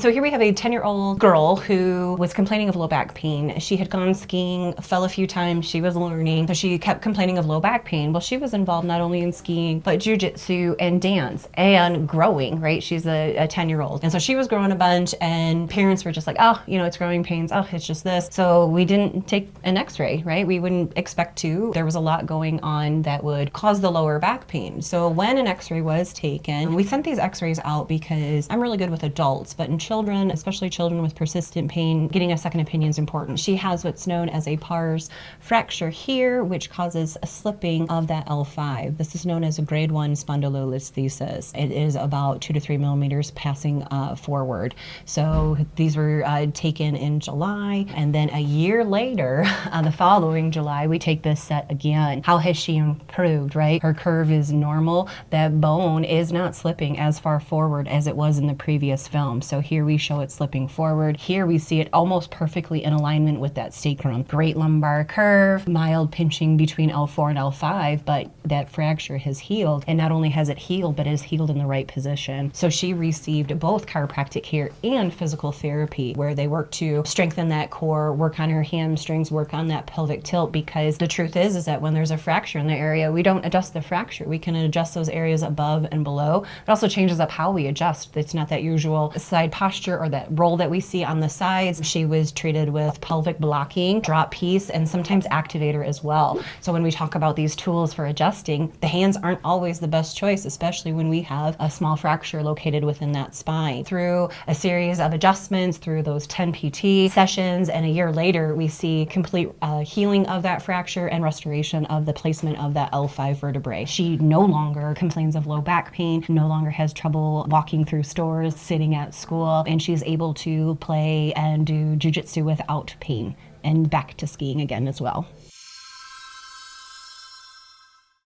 So here we have a 10-year-old girl who was complaining of low back pain. She had gone skiing, fell a few times, she was learning, so she kept complaining of low back pain. Well, she was involved not only in skiing, but jujitsu and dance and growing, right? She's a 10-year-old. And so she was growing a bunch, and parents were just like, oh, you know, it's growing pains. Oh, it's just this. So we didn't take an x-ray, right? We wouldn't expect to. There was a lot going on that would cause the lower back pain. So when an x-ray was taken, we sent these x-rays out because I'm really good with adults, but in children, especially children with persistent pain, getting a second opinion is important. She has what's known as a pars fracture here, which causes a slipping of that L5. This is known as a grade 1 spondylolisthesis. It is about 2 to 3 millimeters passing forward. So these were taken in July, and then a year later, the following July, we take this set again. How has she improved, right? Her curve is normal. That bone is not slipping as far forward as it was in the previous film. So here we show it slipping forward. Here we see it almost perfectly in alignment with that sacrum. Great lumbar curve, mild pinching between L4 and L5, but that fracture has healed. And not only has it healed, but it is healed in the right position. So she received both chiropractic care and physical therapy, where they work to strengthen that core, work on her hamstrings, work on that pelvic tilt, because the truth is that when there's a fracture in the area, we don't adjust the fracture. We can adjust those areas above and below. It also changes up how we adjust. It's not that usual side posture or that roll that we see on the sides. She was treated with pelvic blocking, drop piece, and sometimes activator as well. So when we talk about these tools for adjusting, the hands aren't always the best choice, especially when we have a small fracture located within that spine. Through a series of adjustments, through those 10 PT sessions, and a year later, we see complete healing of that fracture and restoration of the placement of that L5 vertebrae. She no longer complains of low back pain, no longer has trouble walking through stores, sitting at school, and she's able to play and do jujitsu without pain, and back to skiing again as well.